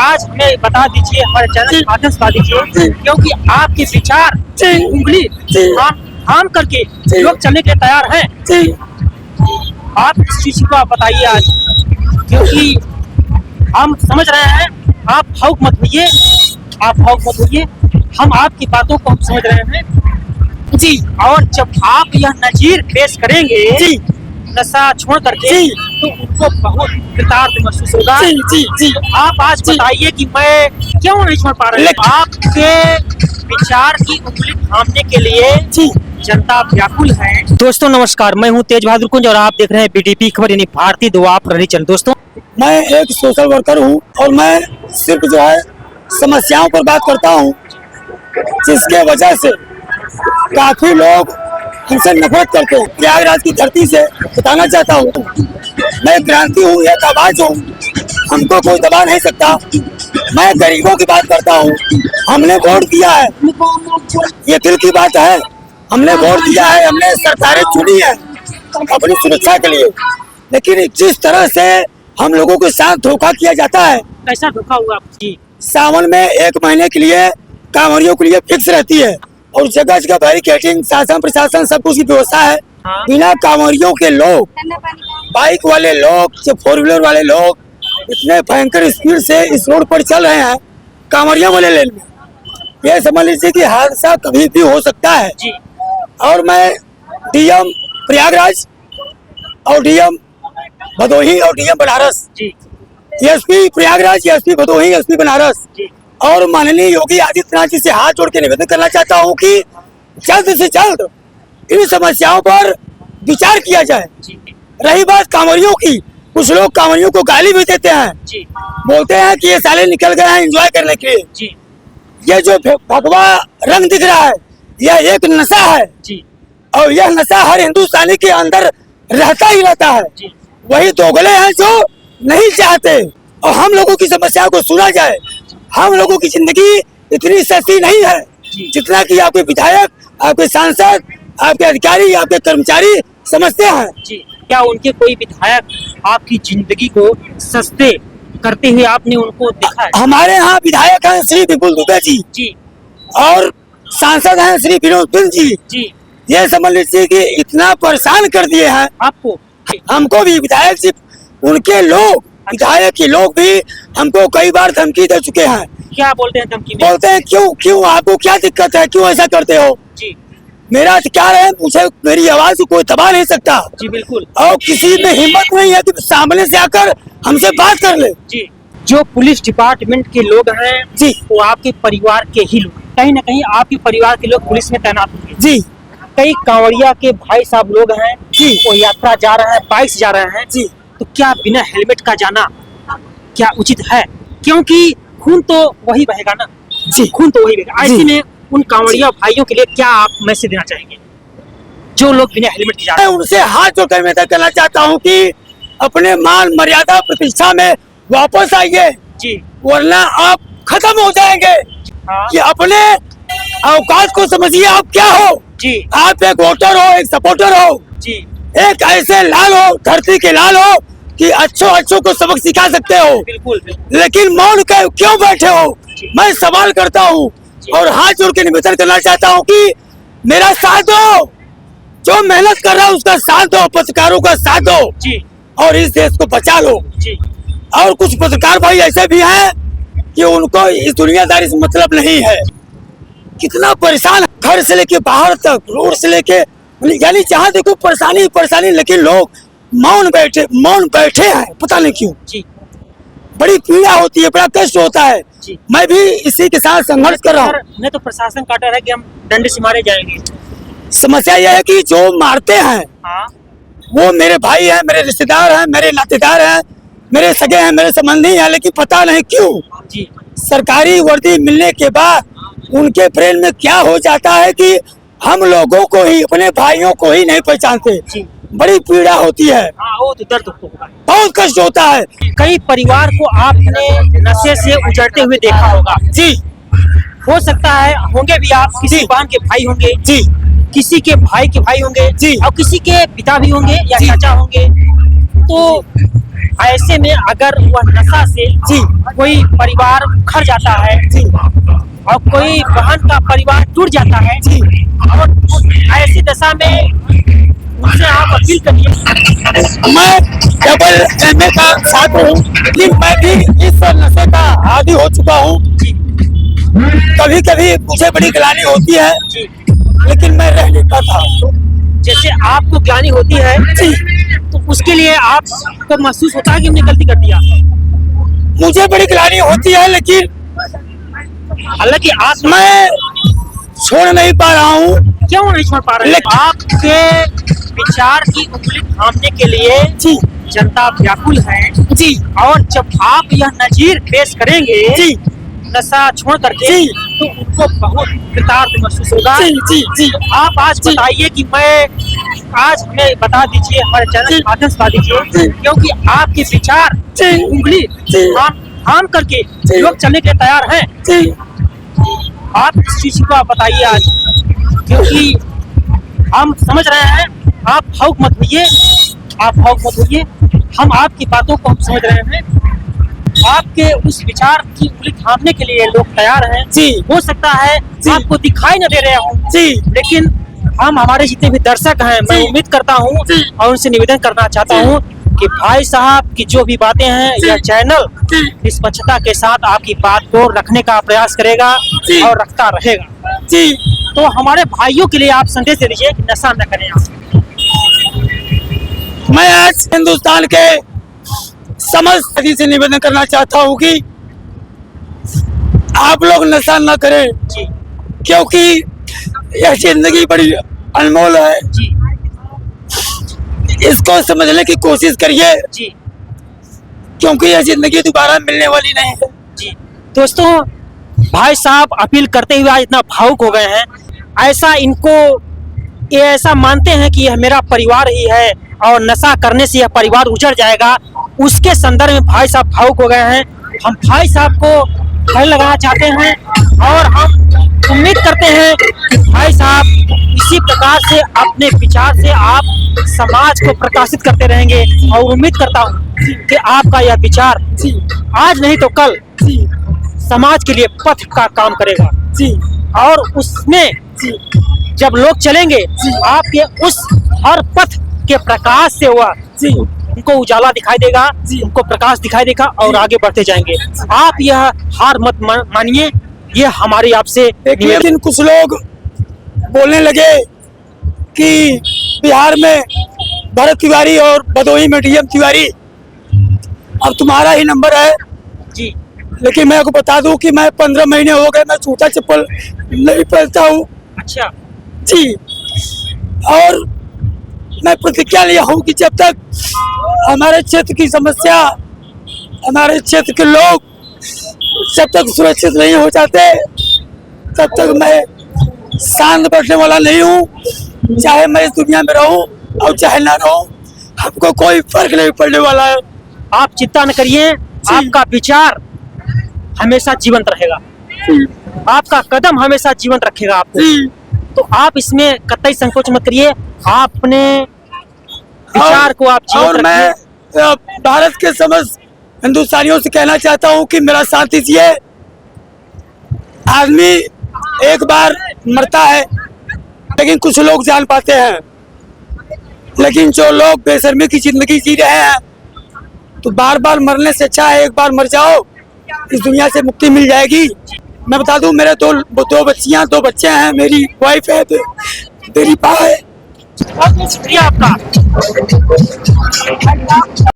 आज हमें बता दीजिए, हमारे चैनल के माध्यम से बता दीजिए, क्योंकि आपके विचार उंगली थाम करके लोग चलने के लिए तैयार हैं। आप इस चीज को आप बताइए आज, क्योंकि हम समझ रहे हैं, आप भावुक मत होइए, आप भावुक मत होइए, हम आपकी बातों को हम समझ रहे हैं जी। और जब आप यह नजीर पेश करेंगे जी, नशा छोड़ करके, तो उनको बहुत कृतार्थ महसूस होगा जी। आप आज बताइए कि मैं क्यों नहीं छोड़ पा रही हूँ। आपके विचार की उंगली थामने के लिए जी जनता व्याकुल है। दोस्तों नमस्कार, मैं हूँ तेज बहादुर कुंज और आप देख रहे हैं बीडीपी खबर यानी भारतीय दुआ प्रहरी चैनल। दोस्तों मैं एक सोशल वर्कर हूँ और मैं सिर्फ जो है समस्याओं पर बात करता हूँ, जिसके वजह से काफी लोग हमसे नफरत करते हैं। प्रयागराज की धरती से बताना चाहता हूँ, मैं क्रांति हूँ, एक आवाज हूँ, हमको कोई दबा नहीं सकता। मैं गरीबों की बात करता हूँ। हमने वोट दिया है, ये दिल की बात है। हमने वोट दिया है, हमने सरकारें चुनी है अपनी सुरक्षा के लिए, लेकिन जिस तरह से हम लोगों के साथ धोखा किया जाता है। कैसा धोखा हुआ आपकी? सावन में 1 महीने के लिए कांवरियों के लिए फिक्स रहती है और जगह जगह बैरिकेडिंग, शासन प्रशासन सब कुछ की व्यवस्था है। बिना कांवरियों के लोग, बाइक वाले लोग, जो 4 व्हीलर वाले लोग इतने भयंकर स्पीड से इस रोड पर चल रहे हैं कांवरियों वाले लेन में, ये समझ लीजिए कि हादसा कभी भी हो सकता है जी। और मैं डीएम प्रयागराज और डीएम भदोही और DM Banaras, SP Prayagraj, SP Bhadohi, SP Banaras और माननीय योगी आदित्यनाथ जी से हाथ जोड़ के निवेदन करना चाहता हूं कि जल्द से जल्द इन समस्याओं पर विचार किया जाए। रही बात कांवरियों की, कुछ लोग कांवरियों को गाली भी देते हैं, बोलते हैं कि ये साले निकल गए हैं एंजॉय करने के लिए। ये जो भगवा रंग दिख रहा है, यह एक नशा है और यह नशा हर हिंदुस्तानी के अंदर रहता ही रहता है। वही दोगले हैं जो नहीं चाहते और हम लोगों की समस्या को सुना जाए। हम लोगों की जिंदगी इतनी सस्ती नहीं है जितना कि आपके विधायक, आपके सांसद, आपके अधिकारी, आपके कर्मचारी समझते हैं जी। क्या उनके कोई विधायक आपकी जिंदगी को सस्ते करते हुए आपने उनको देखा है? हमारे यहाँ विधायक हैं श्री विपुल दुबे जी और सांसद हैं श्री विनोद बिंद जी। ये समझ लीजिए कि इतना परेशान कर दिए हैं आपको, हमको भी। विधायक जी, उनके लोग, विधायक के लोग भी हमको कई बार धमकी दे चुके हैं। क्या बोलते हैं धमकी में? बोलते हैं क्यों आपको क्या दिक्कत है, क्यों ऐसा करते हो जी। मेरा अधिकार है, मुझे मेरी आवाज को कोई दबा नहीं सकता जी। बिल्कुल। और किसी में हिम्मत नहीं है कि सामने से आकर हमसे बात कर ले जी। जो पुलिस डिपार्टमेंट के लोग हैं जी, वो आपके परिवार के ही लोग, कहीं न कहीं आपके परिवार के लोग पुलिस में तैनात होंगे जी। कई कांवड़िया के भाई साहब लोग हैं जी, वो यात्रा जा रहे हैं, बाइक से जा रहे हैं जी, तो क्या बिना हेलमेट का जाना क्या उचित है? क्योंकि खून तो वही बहेगा ना जी, खून तो वही बहेगा। ऐसे में उन कांवड़िया भाइयों के लिए क्या आप मैसेज देना चाहेंगे जो लोग बिना हेलमेट के जा रहे हैं? उनसे हाथ जोड़कर निवेदन करना चाहता हूँ कि अपने मान मर्यादा प्रतिष्ठा में वापस आइए जी, वरना आप खत्म हो जाएंगे। कि अपने औकात को समझिए, आप क्या हो जी। आप एक वोटर हो, एक सपोर्टर हो जी, एक ऐसे लाल हो, धरती के लाल हो कि अच्छों को सबक सिखा सकते हो। बिल्कुल। लेकिन मौन क्यों बैठे हो? मैं सवाल करता हूँ और हाथ जोड़ के निवेदन करना चाहता हूँ कि मेरा साथ दो, जो मेहनत कर रहा है उसका साथ दो, पत्रकारों का साथ दो जी, और इस देश को बचा लो जी। और कुछ पत्रकार भाई ऐसे भी हैं कि उनको इस दुनियादारी से मतलब नहीं है। कितना परेशान, घर से लेके बाहर तक, रोड से लेके, यानी जहाँ देखो परेशानी, लेकिन लोग मौन बैठे हैं, पता नहीं क्यों जी। बड़ी पीड़ा होती है, बड़ा कष्ट होता है जी। मैं भी इसी के साथ संघर्ष कर रहा हूँ। मैं तो प्रशासन काटा है कि हम डंडे से मारे जाएंगे। समस्या यह है कि जो मारते हैं वो मेरे भाई हैं, मेरे रिश्तेदार हैं, मेरे नातेदार हैं, मेरे सगे हैं, मेरे संबंधी हैं, लेकिन पता नहीं क्यों जी सरकारी वर्दी मिलने के बाद उनके ब्रेन में क्या हो जाता है कि हम लोगों को ही, अपने भाइयों को ही नहीं पहचानते जी। बड़ी पीड़ा होती है, वो तो दर्द होगा, बहुत कष्ट होता है। कई परिवार को आपने नशे से उजड़ते हुए देखा होगा जी। हो सकता है होंगे भी आप, किसी बहन के भाई होंगे जी, किसी के भाई होंगे जी, और किसी के पिता भी होंगे या चाचा होंगे। तो ऐसे में अगर वह नशा से जी कोई परिवार उखड़ जाता है जी और कोई बहन का परिवार टूट जाता है जी और ऐसी दशा में उनसे आप अपील करिए। मैं डबल एमए का छात्र हूँ, लेकिन मैं भी इस नशे का आदी हो चुका हूँ। कभी कभी मुझे बड़ी ग्लानि होती है, जी, लेकिन मैं रह नहीं पाता। जैसे आपको ग्लानि होती है जी तो उसके लिए आपको महसूस होता है कि हमने गलती कर दिया। मुझे बड़ी ग्लानि होती है, लेकिन हालांकि आप मैं छोड़ नहीं पा रहा हूँ। क्यों नहीं छोड़ पा रहे हैं? लेकिन- आपके विचार की उंगली थामने के लिए जी जनता व्याकुल है जी और जब आप यह नजीर पेश करेंगे जी नशा छोड़ करके जी। तो उनको बहुत कृतार्थ महसूस होगा। जी जी जी आप आज जी। बताइए कि मैं आज हमें बता दीजिए, हमारे चैनल के माध्यम से बता दीजिए, जी। क्योंकि आपके विचार जी। उंगली जी। थाम करके जी। लोग चलने के लिए तैयार हैं। जी आप इस चीज को आप बताइए आज, क्योंकि हम समझ रहे हैं। आप भावुक मत होइए, आप भावुक मत होइए, हम आपकी बातों को हम समझ रहे हैं। आपके उस विचार की उंगली थामने के लिए लोग तैयार हैं। जी। हो सकता है जी। आपको दिखाई न दे रहे हों, जी लेकिन हम हमारे जितने भी दर्शक हैं, मैं जी। उम्मीद करता हूँ जी। और उनसे निवेदन करना चाहता जी। हूँ कि भाई साहब की जो भी बातें हैं, जी। यह चैनल जी। निष्पक्षता के साथ आपकी बात को रखने का प्रयास करेगा जी। और रखता रहेगा। जी तो हमारे भाइयों के लिए आप संदेश दे दीजिए कि नशा न करें आप। मैं आज हिंदुस्तान के समस्त सभी से निवेदन करना चाहता हूँ कि आप लोग नशा न करें, जी क्योंकि यह जिंदगी बड़ी अनमोल है। जी इसको समझने की कोशिश करिए, जी क्योंकि यह जिंदगी दोबारा मिलने वाली नहीं है। जी। दोस्तों, भाई साहब अपील करते हुए आज इतना भावुक हो गए हैं। ऐसा इनको ये ऐसा मानते हैं कि यह मेरा परिवार ही है और नशा करने से यह परिवार उजड़ जाएगा, उसके संदर्भ में भाई साहब भावुक हो गए हैं। हम भाई साहब को फल लगाना चाहते हैं और हम उम्मीद करते हैं कि भाई साहब इसी प्रकार से अपने विचार से आप समाज को प्रकाशित करते रहेंगे और उम्मीद करता हूँ कि आपका यह विचार आज नहीं तो कल समाज के लिए पथ का काम करेगा और उसमें जब लोग चलेंगे आपके उस हर पथ के प्रकाश से हुआ उनको उजाला दिखाई देगा, उनको प्रकाश दिखाई देगा और आगे बढ़ते जाएंगे। आप यह हार मत मानिए, ये हमारी आपसे लेकिन कुछ लोग बोलने लगे कि बिहार में भरत तिवारी और भदोही में डीएम तिवारी, अब तुम्हारा ही नंबर है। जी लेकिन मैं आपको बता दूं कि मैं 15 महीने हो गए मैं जूता चप्पल नहीं पहनता हूँ। अच्छा जी, और मैं प्रतिज्ञा लिया हूँ कि जब तक हमारे क्षेत्र की समस्या, हमारे क्षेत्र के लोग जब तक सुरक्षित नहीं हो जाते, तब तक मैं शांत बैठने वाला नहीं हूँ। चाहे मैं इस दुनिया में रहूँ और चाहे ना रहूँ, हमको कोई फर्क नहीं पड़ने वाला है। आप चिंता न करिए, आपका विचार हमेशा जीवंत रहेगा, आपका कदम हमेशा जीवंत रखेगा आपको। तो आप इसमें कतई संकोच मत करिए, आप अपने विचार को आप जीवंत और मैं रखिए। भारत के समस्त हिंदुस्तानियों से कहना चाहता हूँ कि मेरा साथ दीजिए। आदमी एक बार मरता है, लेकिन कुछ लोग जान पाते हैं। लेकिन जो लोग बेशर्मी की जिंदगी जी रहे हैं, तो बार बार मरने से अच्छा है एक बार मर जाओ, इस दुनिया से मुक्ति मिल जाएगी। मैं बता दूं, मेरे दो बच्चियां, 2 बच्चे हैं, मेरी वाइफ है, मेरी माँ है। बहुत बहुत शुक्रिया आपका।